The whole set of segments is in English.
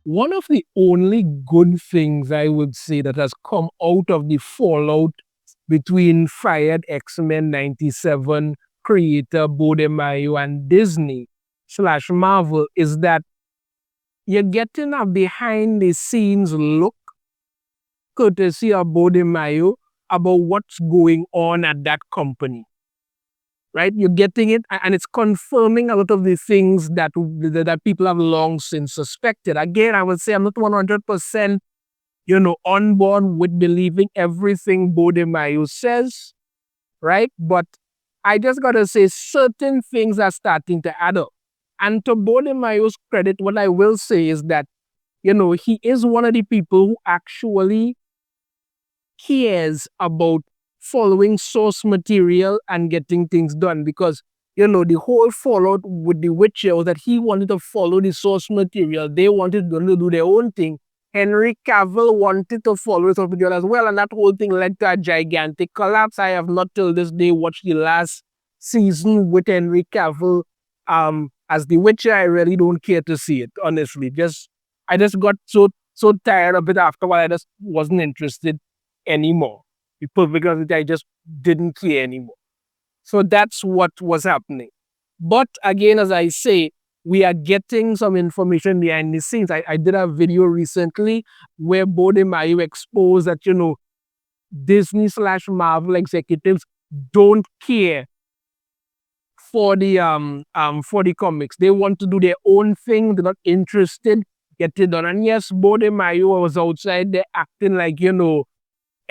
one of the only good things I would say that has come out of the fallout between fired X-Men 97 creator Beau DeMayo and Disney/Marvel is that you're getting a behind the scenes look, courtesy of Beau DeMayo, about what's going on at that company. Right? You're getting it, and it's confirming a lot of the things that people have long since suspected. Again, I would say I'm not 100%, on board with believing everything Beau DeMayo says, right? But I just gotta say certain things are starting to add up. And to Beau DeMayo's credit, what I will say is that, he is one of the people who actually cares about following source material and getting things done, because the whole fallout with The Witcher was that he wanted to follow the source material. They wanted to do their own thing. Henry Cavill wanted to follow the source material as well, and that whole thing led to a gigantic collapse. I have not till this day watched the last season with Henry Cavill as The Witcher. I really don't care to see it, honestly. I just got so tired of it after a while. I just wasn't interested anymore. Because I just didn't care anymore. So that's what was happening. But again, as I say, we are getting some information behind the scenes. I did a video recently where Beau DeMayo exposed that, Disney/Marvel executives don't care for the comics. They want to do their own thing. They're not interested. Get it done. And yes, Beau DeMayo was outside there acting like,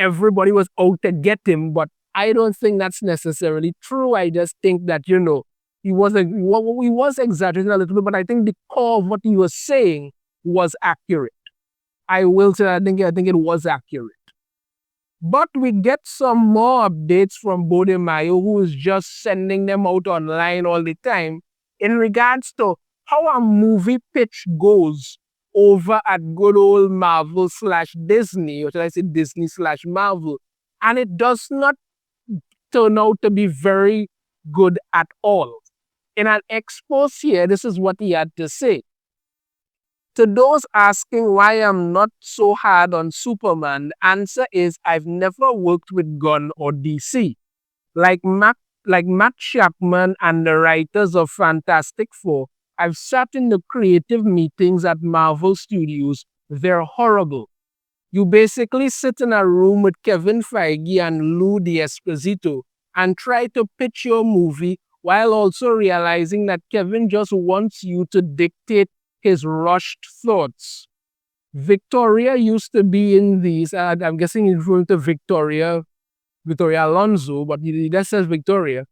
everybody was out to get him, but I don't think that's necessarily true. I just think that, he was exaggerating a little bit, but I think the core of what he was saying was accurate. I will say, I think it was accurate. But we get some more updates from Beau DeMayo, who is just sending them out online all the time, in regards to how a movie pitch goes over at good old Marvel/Disney, or should I say Disney/Marvel. And it does not turn out to be very good at all. In an expose here, this is what he had to say. To those asking why I'm not so hard on Superman, the answer is I've never worked with Gunn or DC. Like Matt Chapman and the writers of Fantastic Four, I've sat in the creative meetings at Marvel Studios. They're horrible. You basically sit in a room with Kevin Feige and Lou D'Esposito and try to pitch your movie while also realizing that Kevin just wants you to dictate his rushed thoughts. Victoria used to be in these, I'm guessing he's referring to Victoria Alonso, but he just says Victoria.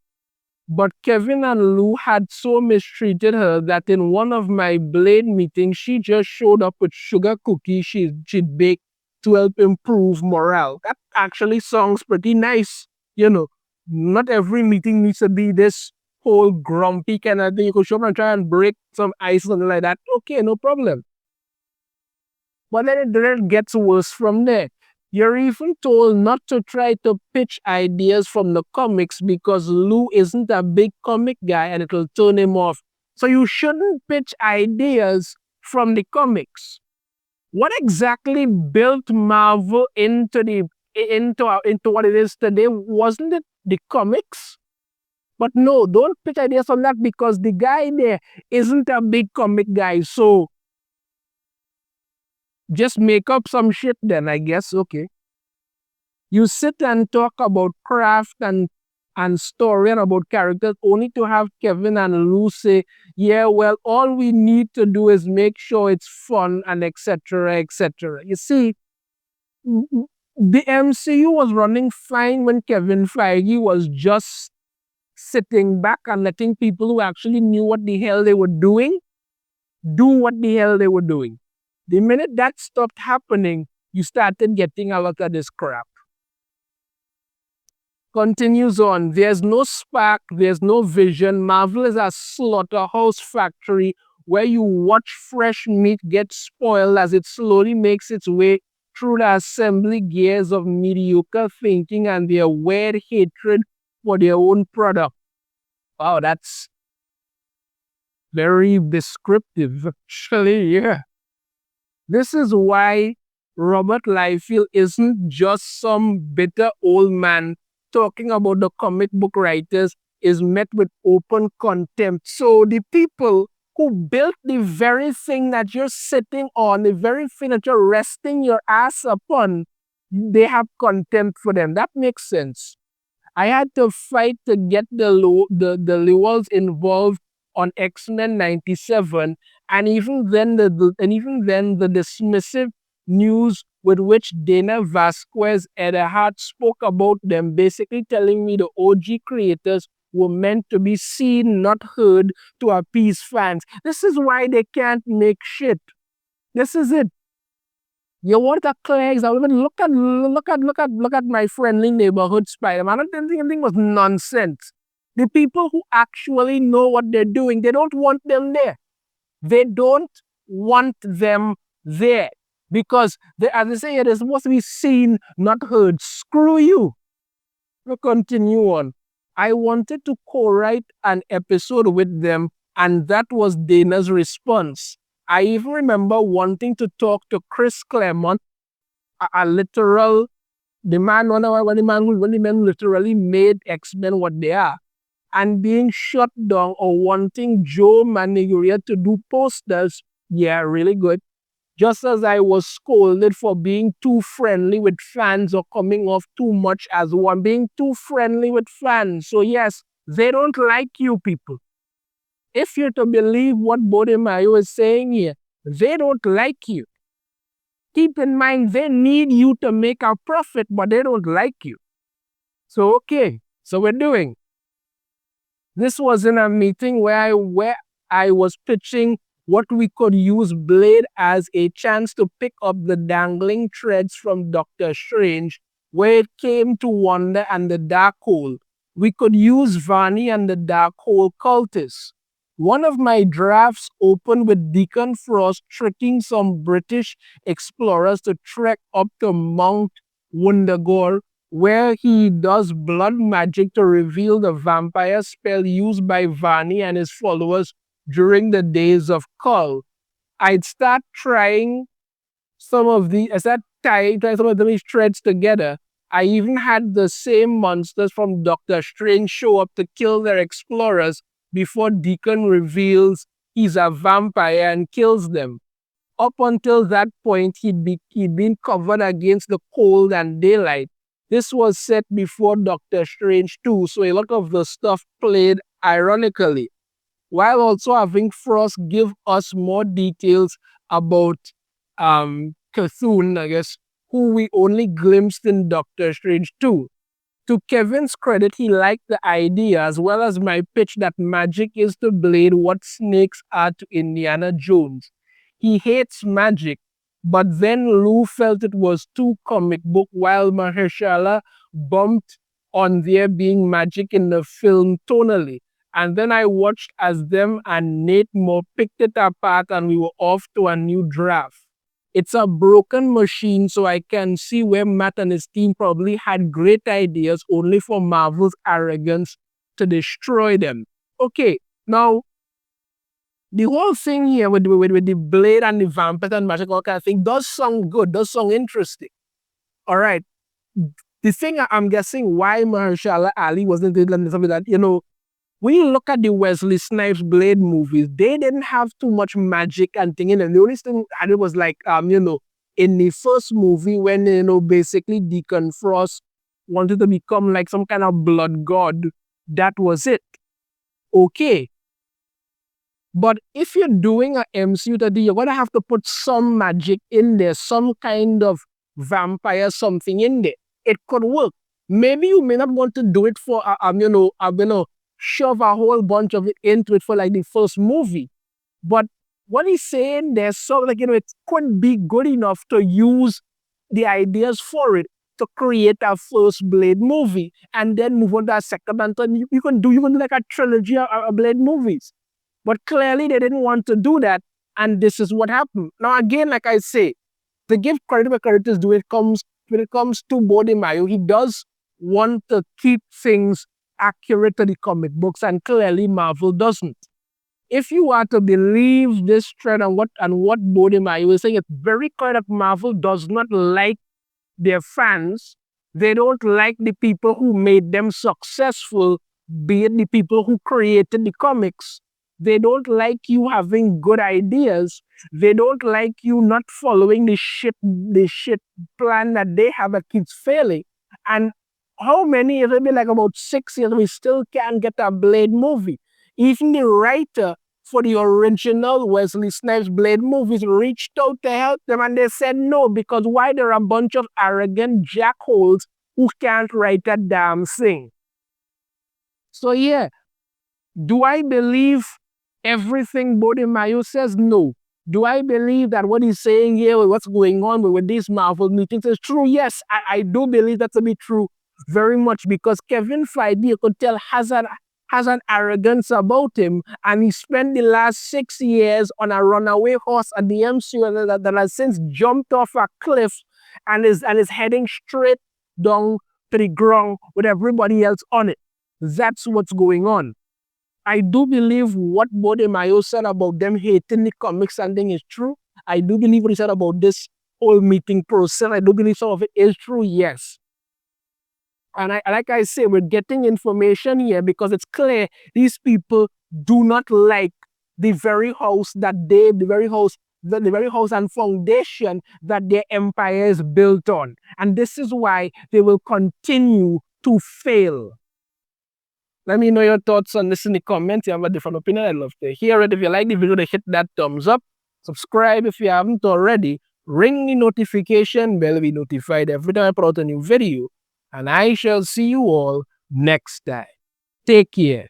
But Kevin and Lou had so mistreated her that in one of my Blade meetings, she just showed up with sugar cookies she'd baked to help improve morale. That actually sounds pretty nice. Not every meeting needs to be this whole grumpy kind of thing. You could show up and try and break some ice or something like that. Okay, no problem. But then it gets worse from there. You're even told not to try to pitch ideas from the comics because Lou isn't a big comic guy and it'll turn him off. So you shouldn't pitch ideas from the comics. What exactly built Marvel into what it is today? Wasn't it the comics? But no, don't pitch ideas from that because the guy there isn't a big comic guy. So just make up some shit then, I guess. Okay. You sit and talk about craft and story and about characters only to have Kevin and Lou say, yeah, well, all we need to do is make sure it's fun and etc. etc. You see, the MCU was running fine when Kevin Feige was just sitting back and letting people who actually knew what the hell they were doing do what the hell they were doing. The minute that stopped happening, you started getting a lot of this crap. Continues on. There's no spark, there's no vision. Marvel is a slaughterhouse factory where you watch fresh meat get spoiled as it slowly makes its way through the assembly gears of mediocre thinking and their weird hatred for their own product. Wow, that's very descriptive, actually, yeah. This is why Robert Liefeld isn't just some bitter old man talking about the comic book writers, is met with open contempt. So the people who built the very thing that you're sitting on, the very thing that you're resting your ass upon, they have contempt for them. That makes sense. I had to fight to get the Lewells involved on X-Men 97, and even then the dismissive news with which Dana Vasquez-Eberhardt spoke about them, basically telling me the OG creators were meant to be seen, not heard, to appease fans. This is why they can't make shit. This is it. You want a clear example? Even look at my friendly neighborhood Spider-Man. I don't think anything was nonsense. The people who actually know what they're doing, they don't want them there. They don't want them there. Because as I say, they're supposed to be seen, not heard. Screw you. We'll continue on. I wanted to co-write an episode with them, and that was Dana's response. I even remember wanting to talk to Chris Claremont, a literal, the man, one of the men literally made X-Men what they are, and being shut down or wanting Joe Maniglia to do posters. Yeah, really good. Just as I was scolded for being too friendly with fans or coming off too much as one, being too friendly with fans. So yes, they don't like you people. If you're to believe what Beau DeMayo is saying here, they don't like you. Keep in mind, they need you to make a profit, but they don't like you. So okay, so we're doing. This was in a meeting where I was pitching what we could use Blade as a chance to pick up the dangling threads from Doctor Strange, where it came to Wanda and the Darkhold. We could use Vani and the Darkhold cultists. One of my drafts opened with Deacon Frost tricking some British explorers to trek up to Mount Wundagore, where he does blood magic to reveal the vampire spell used by Vani and his followers during the days of Kull. I'd start trying some of these threads together. I even had the same monsters from Doctor Strange show up to kill their explorers before Deacon reveals he's a vampire and kills them. Up until that point, he'd been covered against the cold and daylight. This was set before Doctor Strange 2, so a lot of the stuff played ironically, while also having Frost give us more details about Cthulhu, I guess, who we only glimpsed in Doctor Strange 2. To Kevin's credit, he liked the idea as well as my pitch that magic is to Blade what snakes are to Indiana Jones. He hates magic, but then Lou felt it was too comic book while Mahershala bumped on there being magic in the film tonally. And then I watched as them and Nate Moore picked it apart and we were off to a new draft. It's a broken machine, so I can see where Matt and his team probably had great ideas only for Marvel's arrogance to destroy them. Okay, now, the whole thing here with the Blade and the vampires and magic, all kind of thing, does sound good, does sound interesting. All right. The thing I'm guessing why Mahershala Ali wasn't doing something that, when you look at the Wesley Snipes Blade movies, they didn't have too much magic and thing in them. The only thing I did was like, in the first movie when, basically Deacon Frost wanted to become like some kind of blood god, that was it. Okay. But if you're doing an MCU today, you're going to have to put some magic in there, some kind of vampire something in there. It could work. Maybe you may not want to do it for, shove a whole bunch of it into it for like the first movie. But what he's saying there's so like, it could be good enough to use the ideas for it to create a first Blade movie and then move on to a second and third. You can do like a trilogy of Blade movies. But clearly they didn't want to do that, and this is what happened. Now again, like I say, to give credit where credit is due, when it comes to Beau DeMayo, he does want to keep things accurate to the comic books, and clearly Marvel doesn't. if you are to believe this trend and what Beau DeMayo is saying, it's very clear that Marvel does not like their fans. They don't like the people who made them successful, be it the people who created the comics. They don't like you having good ideas. They don't like you not following the shit plan that they have that keeps failing. And how many, it'll be like about 6 years, we still can't get a Blade movie. Even the writer for the original Wesley Snipes Blade movies reached out to help them and they said no, because why? There are a bunch of arrogant jackholes who can't write a damn thing. So yeah, do I believe everything Beau DeMayo says? No. Do I believe that what he's saying here, what's going on with these Marvel meetings is true? Yes, I do believe that to be true very much, because Kevin Feige, you could tell, has an arrogance about him, and he spent the last 6 years on a runaway horse at the MCU that has since jumped off a cliff and is heading straight down to the ground with everybody else on it. That's what's going on. I do believe what Beau DeMayo said about them hating the comics and thing is true. I do believe what he said about this whole meeting process. I do believe some of it is true, yes. And like I say, we're getting information here because it's clear these people do not like the very house and foundation that their empire is built on. And this is why they will continue to fail. Let me know your thoughts on this in the comments. If you have a different opinion, I'd love to hear it. If you like the video, hit that thumbs up. Subscribe if you haven't already. Ring the notification bell to be notified every time I put out a new video. And I shall see you all next time. Take care.